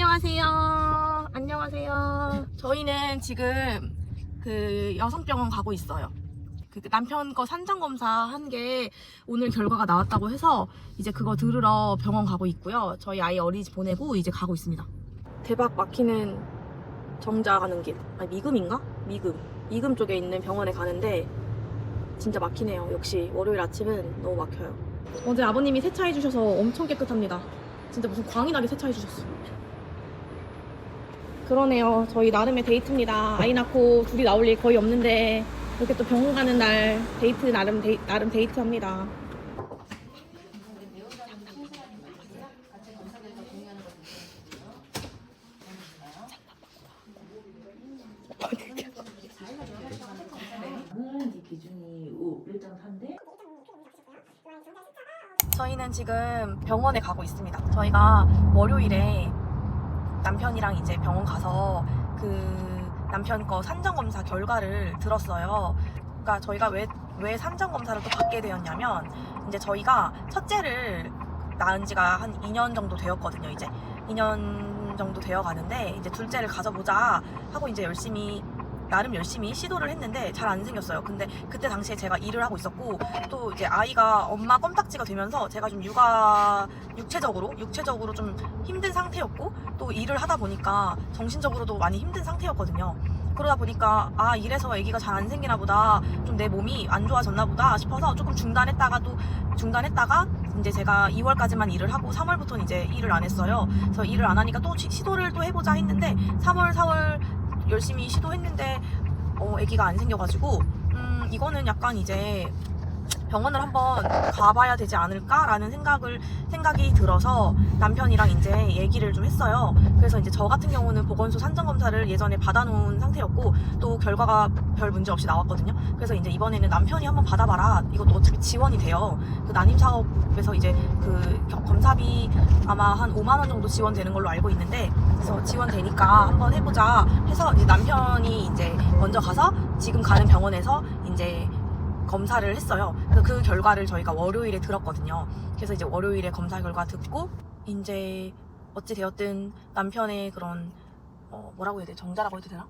안녕하세요. 안녕하세요. 저희는 지금 그 여성병원 가고 있어요. 그 남편 거 산전검사 한 게 오늘 결과가 나왔다고 해서 이제 그거 들으러 병원 가고 있고요. 저희 아이 어린이집 보내고 이제 가고 있습니다. 대박 막히는 정자 가는 길. 아니 미금인가? 미금 쪽에 있는 병원에 가는데 진짜 막히네요. 역시 월요일 아침은 너무 막혀요. 어제 아버님이 세차해 주셔서 엄청 깨끗합니다. 진짜 무슨 광이 나게 세차해 주셨어요. 그러네요. 저희 나름의 데이트입니다. 아이 낳고 둘이 나올 일 거의 없는데 이렇게 또 병원 가는 날 데이트 나름 데이트합니다. 기준이 1.3대. 저희는 지금 병원에 가고 있습니다. 저희가 월요일에 남편이랑 이제 병원 가서 그 남편 거 산전검사 결과를 들었어요. 그러니까 저희가 왜 산전검사를 또 받게 되었냐면 이제 저희가 첫째를 낳은 지가 한 2년 정도 되었거든요. 이제 2년 정도 되어 가는데 이제 둘째를 가져보자 하고 이제 나름 열심히 시도를 했는데 잘 안 생겼어요. 근데 그때 당시에 제가 일을 하고 있었고 또 이제 아이가 엄마 껌딱지가 되면서 제가 좀 육체적으로 좀 힘든 상태였고 또 일을 하다 보니까 정신적으로도 많이 힘든 상태였거든요. 그러다 보니까 이래서 아기가 잘 안 생기나 보다, 좀 내 몸이 안 좋아졌나 보다 싶어서 조금 중단했다가 이제 제가 2월까지만 일을 하고 3월부터는 이제 일을 안 했어요. 그래서 일을 안 하니까 또 시도를 또 해보자 했는데 3월, 4월 열심히 시도했는데 아기가 안 생겨가지고 이거는 약간 이제 병원을 한번 가봐야 되지 않을까라는 생각이 들어서 남편이랑 이제 얘기를 좀 했어요. 그래서 이제 저 같은 경우는 보건소 산전검사를 예전에 받아놓은 상태였고 또 결과가 별 문제 없이 나왔거든요. 그래서 이제 이번에는 남편이 한번 받아봐라. 이것도 어차피 지원이 돼요. 그 난임사업에서 이제 그 검사비 아마 한 5만 원 정도 지원되는 걸로 알고 있는데, 그래서 지원되니까 한번 해보자 해서 이제 남편이 이제 먼저 가서 지금 가는 병원에서 이제 검사를 했어요. 그래서 그 결과를 저희가 월요일에 들었거든요. 그래서 이제 월요일에 검사 결과 듣고 이제 어찌 되었든 남편의 그런 뭐라고 해야 돼? 정자라고 해도 되나?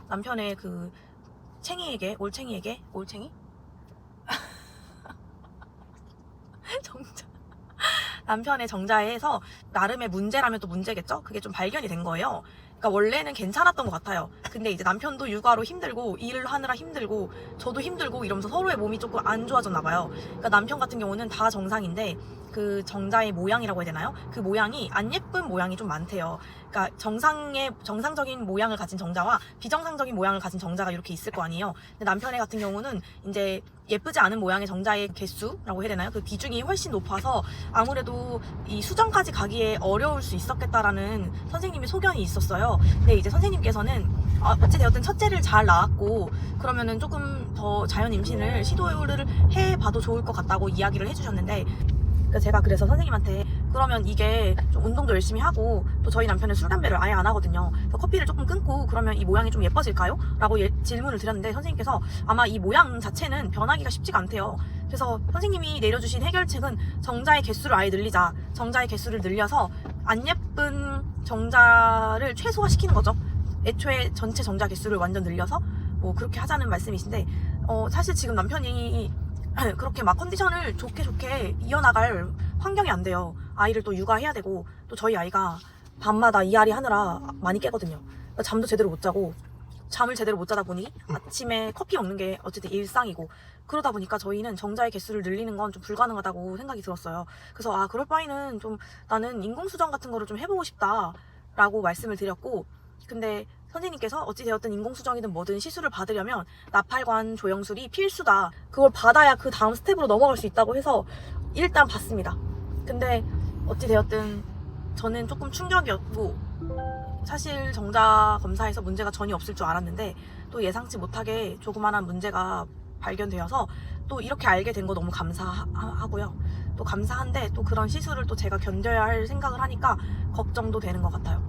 남편의 그 올챙이 정자. 남편의 정자에서 나름의 문제라면 또 문제겠죠? 그게 좀 발견이 된 거예요. 그러니까 원래는 괜찮았던 것 같아요. 근데 이제 남편도 육아로 힘들고 일을 하느라 힘들고 저도 힘들고 이러면서 서로의 몸이 조금 안 좋아졌나 봐요. 그러니까 남편 같은 경우는 다 정상인데 그 정자의 모양이라고 해야 되나요? 그 모양이 안 예쁜 모양이 좀 많대요. 그러니까 정상적인 모양을 가진 정자와 비정상적인 모양을 가진 정자가 이렇게 있을 거 아니에요. 근데 남편의 같은 경우는 이제 예쁘지 않은 모양의 정자의 개수라고 해야 되나요? 그 비중이 훨씬 높아서 아무래도 이 수정까지 가기에 어려울 수 있었겠다라는 선생님의 소견이 있었어요. 근데 이제 선생님께서는 어찌되었든 첫째를 잘 낳았고 그러면은 조금 더 자연 임신을 시도를 해봐도 좋을 것 같다고 이야기를 해주셨는데, 제가 그래서 선생님한테 그러면 이게 좀 운동도 열심히 하고 또 저희 남편은 술, 담배를 아예 안 하거든요. 그래서 커피를 조금 끊고 그러면 이 모양이 좀 예뻐질까요? 라고 질문을 드렸는데 선생님께서 아마 이 모양 자체는 변하기가 쉽지가 않대요. 그래서 선생님이 내려주신 해결책은 정자의 개수를 아예 늘리자. 정자의 개수를 늘려서 안 예쁜 정자를 최소화시키는 거죠. 애초에 전체 정자 개수를 완전 늘려서 뭐 그렇게 하자는 말씀이신데 사실 지금 남편이 그렇게 막 컨디션을 좋게 이어나갈 환경이 안 돼요. 아이를 또 육아해야 되고 또 저희 아이가 밤마다 이앓이 하느라 많이 깨거든요. 잠도 제대로 못 자고 잠을 제대로 못 자다 보니 아침에 커피 먹는 게 어쨌든 일상이고 그러다 보니까 저희는 정자의 개수를 늘리는 건 좀 불가능하다고 생각이 들었어요. 그래서 그럴 바에는 좀 나는 인공수정 같은 거를 좀 해보고 싶다 라고 말씀을 드렸고, 근데 선생님께서 어찌되었든 인공수정이든 뭐든 시술을 받으려면 나팔관 조영술이 필수다. 그걸 받아야 그 다음 스텝으로 넘어갈 수 있다고 해서 일단 받습니다. 근데 어찌되었든 저는 조금 충격이었고, 사실 정자 검사에서 문제가 전혀 없을 줄 알았는데 또 예상치 못하게 조그만한 문제가 발견되어서 또 이렇게 알게 된 거 너무 감사하고요. 또 감사한데 또 그런 시술을 또 제가 견뎌야 할 생각을 하니까 걱정도 되는 것 같아요.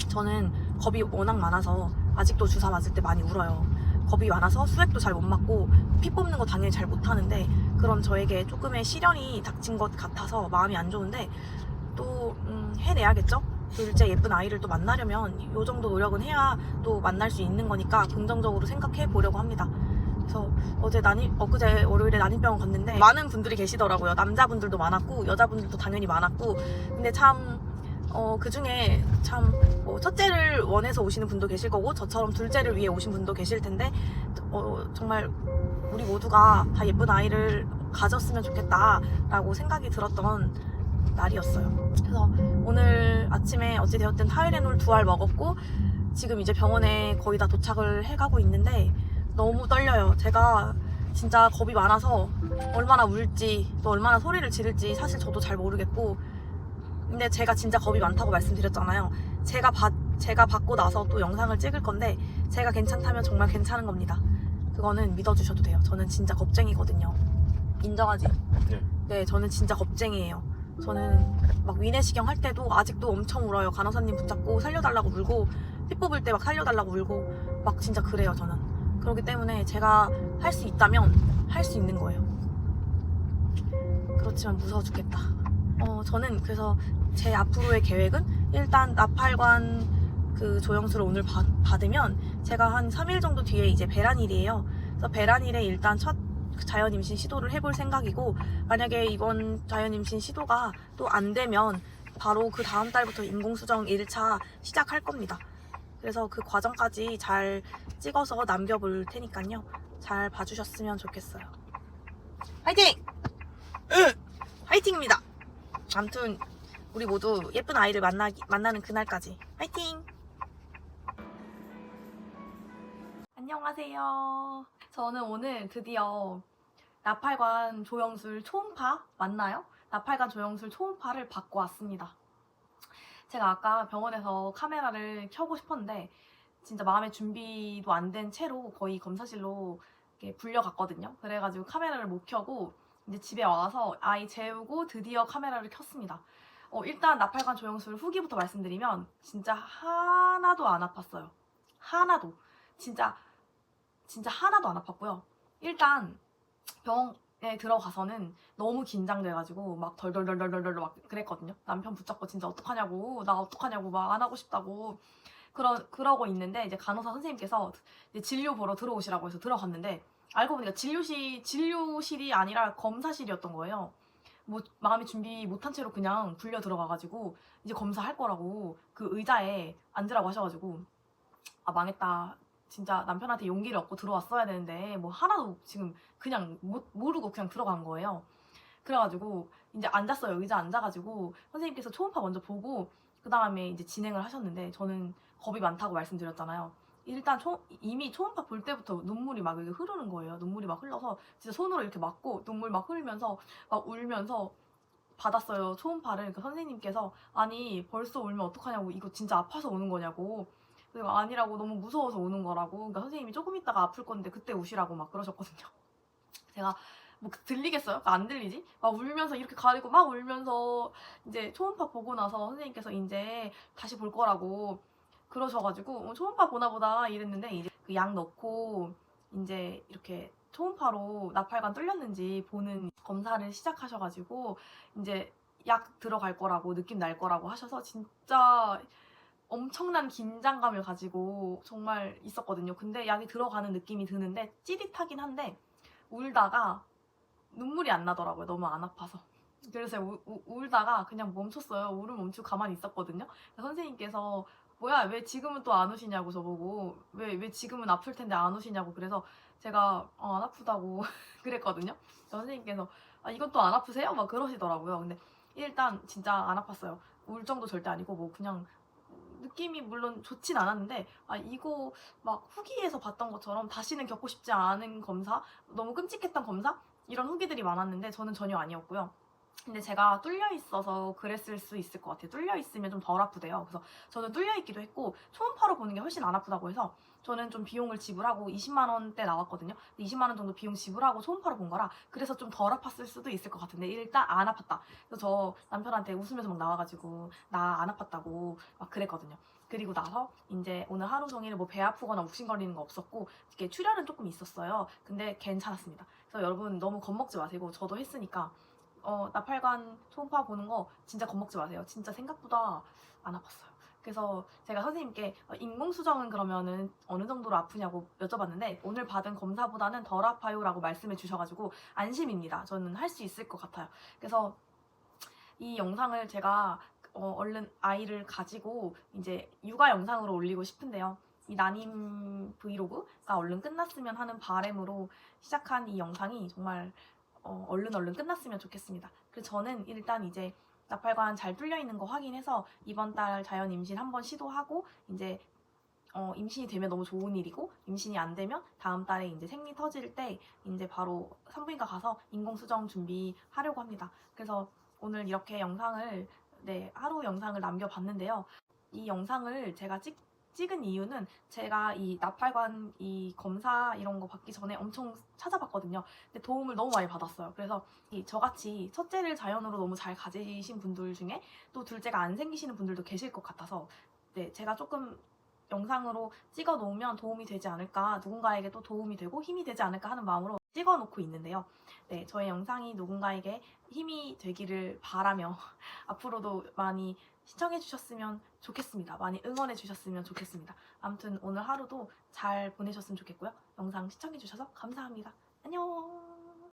저는 겁이 워낙 많아서 아직도 주사 맞을 때 많이 울어요. 겁이 많아서 수액도 잘 못 맞고 피 뽑는 거 당연히 잘 못하는데 그런 저에게 조금의 시련이 닥친 것 같아서 마음이 안 좋은데 또 해내야겠죠? 둘째 예쁜 아이를 또 만나려면 이 정도 노력은 해야 또 만날 수 있는 거니까 긍정적으로 생각해 보려고 합니다. 그래서 엊그제 월요일에 난임병원 갔는데 많은 분들이 계시더라고요. 남자분들도 많았고 여자분들도 당연히 많았고, 근데 참 그 중에 참 첫째를 원해서 오시는 분도 계실 거고 저처럼 둘째를 위해 오신 분도 계실 텐데 정말 우리 모두가 다 예쁜 아이를 가졌으면 좋겠다라고 생각이 들었던 날이었어요. 그래서 오늘 아침에 어찌되었든 타이레놀 2알 먹었고 지금 이제 병원에 거의 다 도착을 해가고 있는데 너무 떨려요. 제가 진짜 겁이 많아서 얼마나 울지 또 얼마나 소리를 지를지 사실 저도 잘 모르겠고, 근데 제가 진짜 겁이 많다고 말씀드렸잖아요. 제가 받고 나서 또 영상을 찍을 건데 제가 괜찮다면 정말 괜찮은 겁니다. 그거는 믿어주셔도 돼요. 저는 진짜 겁쟁이거든요. 인정하지? 네, 저는 진짜 겁쟁이에요. 저는 막 위내시경 할 때도 아직도 엄청 울어요. 간호사님 붙잡고 살려달라고 울고, 피 뽑을 때 막 살려달라고 울고 막 진짜 그래요. 저는 그렇기 때문에 제가 할 수 있다면 할 수 있는 거예요. 그렇지만 무서워 죽겠다. 저는 그래서 제 앞으로의 계획은 일단 나팔관 그 조영수를 오늘 받으면 제가 한 3일 정도 뒤에 이제 배란일이에요. 그래서 배란일에 일단 첫 자연임신 시도를 해볼 생각이고, 만약에 이번 자연임신 시도가 또 안 되면 바로 그 다음 달부터 인공수정 1차 시작할 겁니다. 그래서 그 과정까지 잘 찍어서 남겨볼 테니까요. 잘 봐주셨으면 좋겠어요. 화이팅! 화이팅입니다. 아무튼 우리 모두 예쁜 아이를 만나는 그날까지 화이팅! 안녕하세요. 저는 오늘 드디어 나팔관 조영술 초음파 맞나요? 나팔관 조영술 초음파를 받고 왔습니다. 제가 아까 병원에서 카메라를 켜고 싶었는데 진짜 마음의 준비도 안 된 채로 거의 검사실로 이렇게 불려갔거든요. 그래가지고 카메라를 못 켜고 이제 집에 와서 아이 재우고 드디어 카메라를 켰습니다. 일단 나팔관 조영술 후기부터 말씀드리면 진짜 하나도 안 아팠어요. 하나도. 진짜 하나도 안 아팠고요. 일단 병원에 들어가서는 너무 긴장돼가지고 막 덜덜덜덜덜 막 그랬거든요. 남편 붙잡고 진짜 어떡하냐고, 나 어떡하냐고 막 안 하고 싶다고 그러고 있는데 이제 간호사 선생님께서 이제 진료 보러 들어오시라고 해서 들어갔는데 알고 보니까 진료실이 아니라 검사실이었던 거예요. 뭐 마음의 준비 못한 채로 그냥 불려 들어가가지고 이제 검사할 거라고 그 의자에 앉으라고 하셔가지고 아 망했다. 진짜 남편한테 용기를 얻고 들어왔어야 되는데 뭐 하나도 지금 그냥 모르고 그냥 들어간 거예요. 그래가지고 이제 앉았어요. 의자 앉아가지고 선생님께서 초음파 먼저 보고 그 다음에 이제 진행을 하셨는데 저는 겁이 많다고 말씀드렸잖아요. 일단 이미 초음파 볼 때부터 눈물이 막 이렇게 흐르는 거예요. 눈물이 막 흘러서 진짜 손으로 이렇게 막고 눈물 막 흘리면서 막 울면서 받았어요. 초음파를. 그 선생님께서 아니 벌써 울면 어떡하냐고, 이거 진짜 아파서 오는 거냐고. 그리고 아니라고, 너무 무서워서 오는 거라고. 그러니까 선생님이 조금 있다가 아플 건데 그때 우시라고 막 그러셨거든요. 제가 뭐 들리겠어요? 안 들리지? 막 울면서 이렇게 가리고 막 울면서 이제 초음파 보고 나서 선생님께서 이제 다시 볼 거라고 그러셔가지고 초음파 보나 보다 이랬는데 이제 그 약 넣고 이제 이렇게 초음파로 나팔관 뚫렸는지 보는 검사를 시작하셔가지고 이제 약 들어갈 거라고, 느낌 날 거라고 하셔서 진짜 엄청난 긴장감을 가지고 정말 있었거든요. 근데 약이 들어가는 느낌이 드는데 찌릿하긴 한데 울다가 눈물이 안 나더라고요. 너무 안 아파서. 그래서 울다가 그냥 멈췄어요. 울음 멈추고 가만히 있었거든요. 선생님께서 뭐야 왜 지금은 또 안 오시냐고, 저보고 왜 지금은 아플 텐데 안 오시냐고. 그래서 제가 안 아프다고 그랬거든요. 선생님께서 이건 또 안 아프세요? 막 그러시더라고요. 근데 일단 진짜 안 아팠어요. 울 정도 절대 아니고 뭐 그냥 느낌이 물론 좋진 않았는데 이거 막 후기에서 봤던 것처럼 다시는 겪고 싶지 않은 검사, 너무 끔찍했던 검사, 이런 후기들이 많았는데 저는 전혀 아니었고요. 근데 제가 뚫려 있어서 그랬을 수 있을 것 같아요. 뚫려 있으면 좀 덜 아프대요. 그래서 저는 뚫려 있기도 했고 초음파로 보는 게 훨씬 안 아프다고 해서 저는 좀 비용을 지불하고 20만 원대 나왔거든요. 20만 원 정도 비용 지불하고 초음파로 본 거라 그래서 좀 덜 아팠을 수도 있을 것 같은데 일단 안 아팠다. 그래서 저 남편한테 웃으면서 막 나와가지고 나 안 아팠다고 막 그랬거든요. 그리고 나서 이제 오늘 하루 종일 뭐 배 아프거나 욱신거리는 거 없었고 이렇게 출혈은 조금 있었어요. 근데 괜찮았습니다. 그래서 여러분 너무 겁먹지 마시고 저도 했으니까 나팔관 초음파 보는 거 진짜 겁먹지 마세요. 진짜 생각보다 안 아팠어요. 그래서 제가 선생님께 인공수정은 그러면은 어느 정도로 아프냐고 여쭤봤는데 오늘 받은 검사보다는 덜 아파요 라고 말씀해 주셔가지고 안심입니다. 저는 할 수 있을 것 같아요. 그래서 이 영상을 제가 얼른 아이를 가지고 이제 육아 영상으로 올리고 싶은데요. 이 난임 브이로그가 얼른 끝났으면 하는 바람으로 시작한 이 영상이 정말 얼른 끝났으면 좋겠습니다. 그래서 저는 일단 이제 나팔관 잘 뚫려 있는 거 확인해서 이번 달 자연 임신 한번 시도하고 이제 임신이 되면 너무 좋은 일이고 임신이 안 되면 다음 달에 이제 생리 터질 때 이제 바로 산부인과 가서 인공수정 준비하려고 합니다. 그래서 오늘 이렇게 영상을 하루 영상을 남겨봤는데요. 이 영상을 제가 찍은 이유는 제가 이 나팔관 이 검사 이런 거 받기 전에 엄청 찾아봤거든요. 근데 도움을 너무 많이 받았어요. 그래서 저같이 첫째를 자연으로 너무 잘 가지신 분들 중에 또 둘째가 안 생기시는 분들도 계실 것 같아서 제가 조금 영상으로 찍어 놓으면 도움이 되지 않을까, 누군가에게 또 도움이 되고 힘이 되지 않을까 하는 마음으로 찍어 놓고 있는데요. 저의 영상이 누군가에게 힘이 되기를 바라며 앞으로도 많이 시청해 주셨으면 좋겠습니다. 많이 응원해 주셨으면 좋겠습니다. 아무튼 오늘 하루도 잘 보내셨으면 좋겠고요. 영상 시청해 주셔서 감사합니다. 안녕.